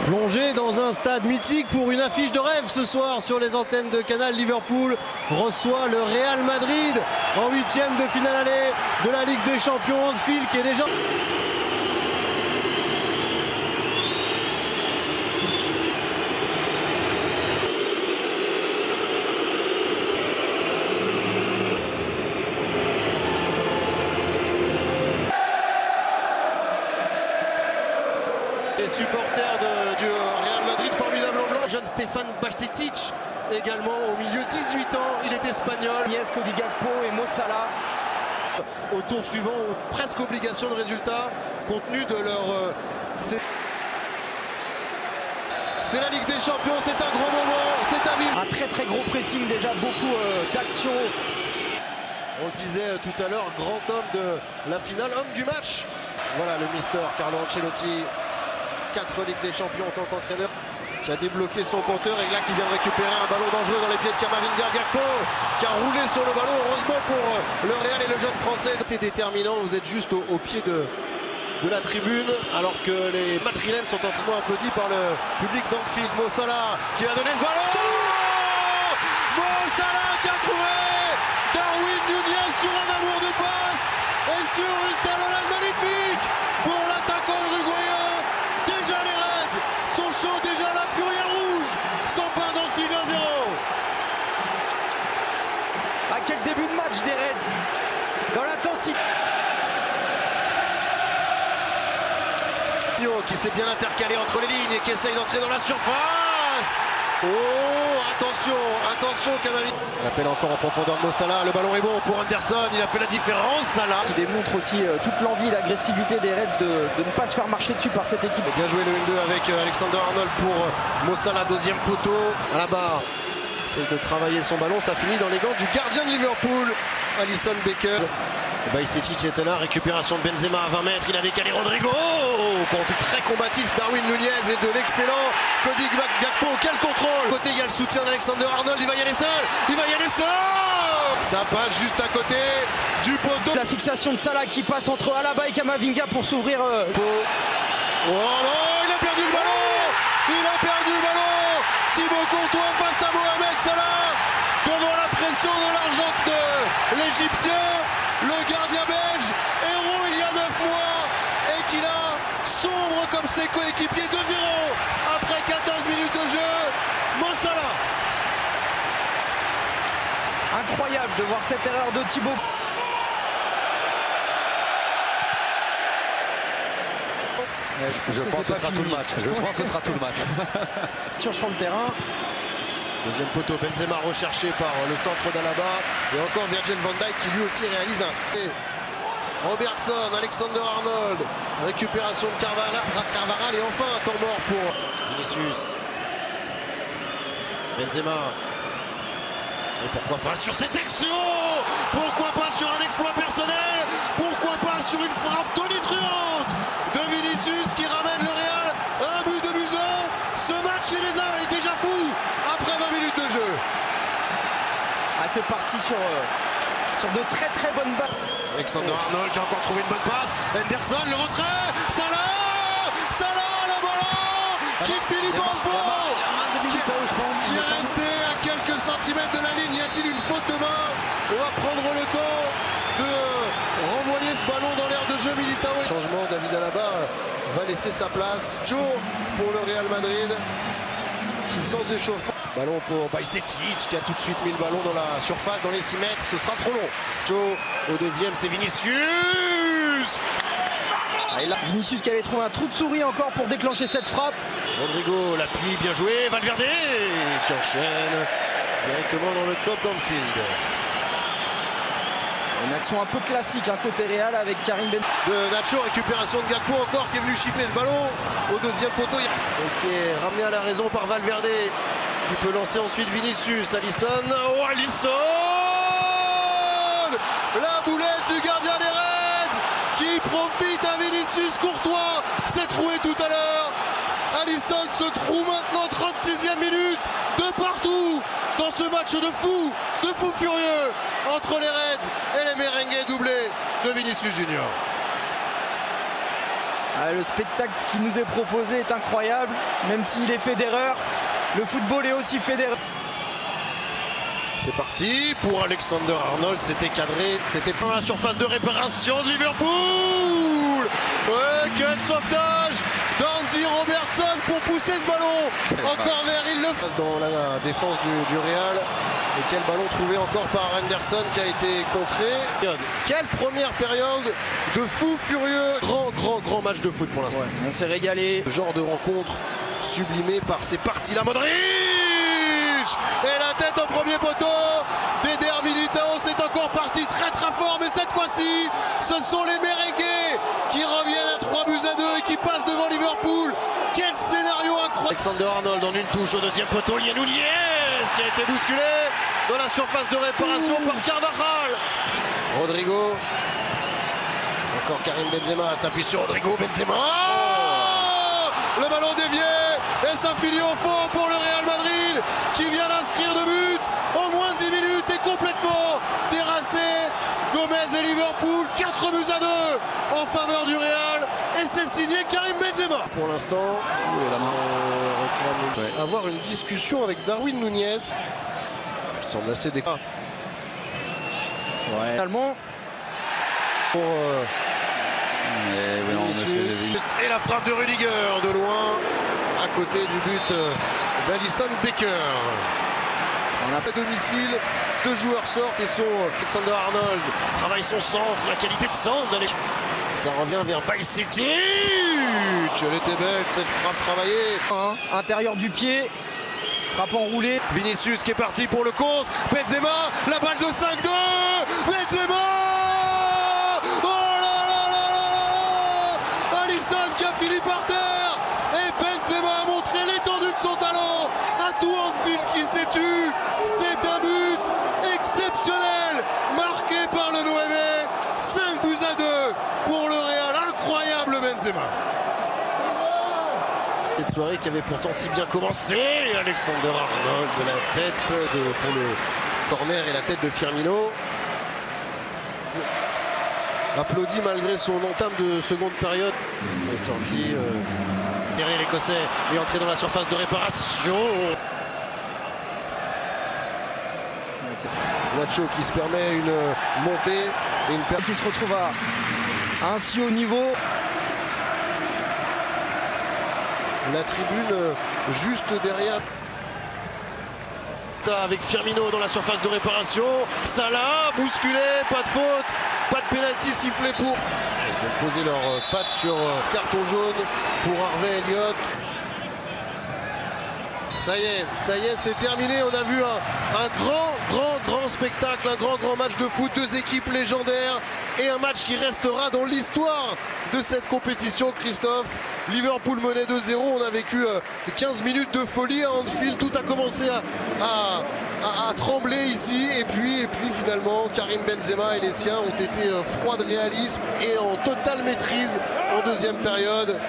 Plongé dans un stade mythique pour une affiche de rêve ce soir sur les antennes de Canal. Liverpool reçoit le Real Madrid en 8e de finale aller de la Ligue des Champions. Anfield qui est déjà... Les supporters du Real Madrid, formidable en blanc. Jeune Stefan Bajcetic, également au milieu, 18 ans, il est espagnol. Cody Gakpo et Mo Salah. Au tour suivant, ont presque obligation de résultat, compte tenu de leur... c'est la Ligue des Champions, c'est un gros moment, c'est à vivre. Un très gros pressing déjà, beaucoup d'actions. On le disait tout à l'heure, grand homme de la finale, homme du match. Voilà le mister Carlo Ancelotti. 4 Ligues des Champions en tant qu'entraîneur, qui a débloqué son compteur et là qui vient de récupérer un ballon dangereux dans les pieds de Camavinga. Gakpo qui a roulé sur le ballon, heureusement pour le Real et le jeune français. C'est déterminant, vous êtes juste au pied de la tribune alors que les Madrilènes sont entièrement applaudis par le public d'Anfield. Mo Salah qui a donné ce ballon, Mo Salah qui a trouvé Darwin Nunez sur un amour de passe et sur une talonnade magnifique pour l'attaquant uruguayen. Déjà les Reds sont chauds, déjà la furie rouge s'empare d'Anfield 1-0. À quel début de match des Reds, dans l'intensité. Qui s'est bien intercalé entre les lignes et qui essaye d'entrer dans la surface. Oh, attention Camavinga. On appelle encore en profondeur de Mo Salah, le ballon est bon pour Anderson, il a fait la différence, Salah. Qui démontre aussi toute l'envie et l'agressivité des Reds de ne pas se faire marcher dessus par cette équipe. Bien joué le 1-2 avec Alexander Arnold pour Mo Salah, deuxième poteau. À la barre, essaye de travailler son ballon, ça finit dans les gants du gardien de Liverpool, Alisson Becker. Bajcetic était là, récupération de Benzema à 20 mètres, il a décalé Rodrigo, contre très combatif Darwin Nunez et de l'excellent Cody Gakpo, quel contrôle. Côté il y a le soutien d'Alexander Arnold, il va y aller seul, ça passe juste à côté du poteau. La fixation de Salah qui passe entre Alaba et Camavinga pour s'ouvrir. Oh non, il a perdu le ballon, Thibaut Courtois face à Mohamed Salah, devant la pression de l'argent de l'Égyptien. Le gardien belge, héros il y a 9 mois, et qui là sombre comme ses coéquipiers. 2-0 après 14 minutes de jeu. Mo Salah. Incroyable de voir cette erreur de Thibaut. Je pense que ce sera tout le match. Je pense que ce sera tout le match. Sur le terrain. Deuxième poteau, Benzema recherché par le centre d'Alaba. Et encore Virgil van Dijk qui lui aussi réalise un... Robertson, Alexander Arnold. Récupération de Carvajal et enfin un temps mort pour Vinicius. Benzema. Et pourquoi pas sur cette action? Pourquoi pas sur un exploit personnel? Pourquoi pas sur une frappe tonitruante de Vinicius qui ramène le Real un but de Museau? Ce match est déjà fou après 20 minutes de jeu. Ah, c'est parti sur de très bonnes balles. Alexander Arnold qui a encore trouvé une bonne passe. Anderson, le retrait. Salah, le ballon qui finit par le fond. Qui est resté à quelques centimètres de la ligne. Y a-t-il une faute de main? On va prendre le temps de renvoyer ce ballon dans l'air de jeu. Militao. Changement, David Alaba va laisser sa place. Joe pour le Real Madrid qui sans échauffement. Ballon pour Bajcetic qui a tout de suite mis le ballon dans la surface, dans les 6 mètres. Ce sera trop long. Joe au deuxième, c'est Vinicius. Vinicius qui avait trouvé un trou de souris encore pour déclencher cette frappe. Rodrigo, l'appui, bien joué. Valverde qui enchaîne directement dans le top d'Anfield. Une action un peu classique, côté Real avec Karim Benzema. De Nacho, récupération de Gakpo encore qui est venu chipper ce ballon au deuxième poteau. Et qui est ramené à la raison par Valverde qui peut lancer ensuite Vinicius. Alisson, oh Alisson, la boulette du gardien des Reds qui profite à Vinicius. Courtois s'est troué tout à l'heure. Alisson se trouve maintenant 36e minute de partout dans ce match de fou furieux entre les Reds et les Merengues, doublés de Vinicius Junior. Le spectacle qui nous est proposé est incroyable, même s'il est fait d'erreurs. Le football est aussi fait d'erreurs. C'est parti pour Alexander Arnold, c'était cadré, c'était pas la surface de réparation de Liverpool. Ouais, quel sauvetage d'Andy Robertson pour pousser ce ballon en corner, il le fait dans la défense du Real. Et quel ballon trouvé encore par Henderson qui a été contré. Quelle première période de fou furieux. Grand match de foot pour l'instant. Ouais, on s'est régalé. Genre de rencontre sublimé par ces parties-là. Modric et la tête au premier poteau d'Eder Militao, c'est encore parti très fort, mais cette fois-ci ce sont les merengues qui reviennent à 3-2 et qui passent devant Liverpool. Quel scénario incroyable. Alexander Arnold en une touche au deuxième poteau, Lianou Lies qui a été bousculé dans la surface de réparation par Carvajal. Rodrigo, encore Karim Benzema s'appuie sur Rodrigo. Benzema, le ballon dévié et ça finit au fond pour le Real Madrid qui vient d'inscrire 2 buts en moins de 10 minutes et complètement terrassé. Gomez et Liverpool, 4-2 en faveur du Real et c'est signé Karim Benzema. Pour l'instant, avoir une discussion avec Darwin Núñez. Il semble assez décalé. Ouais. Finalement, pour et la frappe de Rudiger de loin à côté du but d'Alisson Becker. On a pas domicile, 2 joueurs sortent et sont Alexander Arnold travaille son centre, la qualité de centre. Ça revient vers Bajcetic. Elle était belle cette frappe travaillée. Intérieur du pied, frappe enroulée. Vinicius qui est parti pour le contre. Benzema, la balle de 5-2. Benzema. Qui a fini par terre et Benzema a montré l'étendue de son talent à tout Anfield qui s'est tu. C'est un but exceptionnel marqué par le 9. 5-2 pour le Real. Incroyable Benzema. Cette soirée qui avait pourtant si bien commencé. Alexander Arnold de la tête pour le corner et la tête de Firmino. Applaudi malgré son entame de seconde période. Il est sorti derrière l'Écossais et entré dans la surface de réparation. Nacho qui se permet une montée et une perte qui se retrouve à un si haut niveau. La tribune juste derrière. Avec Firmino dans la surface de réparation. Salah bousculé, pas de faute, pas de pénalty sifflé pour. Ils ont posé leurs pattes sur carton jaune pour Harvey Elliott. Ça y est, c'est terminé. On a vu un grand spectacle, un grand match de foot, 2 équipes légendaires et un match qui restera dans l'histoire de cette compétition. Christophe, Liverpool menait 2-0, on a vécu 15 minutes de folie à Anfield, tout a commencé à trembler ici et puis finalement Karim Benzema et les siens ont été froids de réalisme et en totale maîtrise en deuxième période.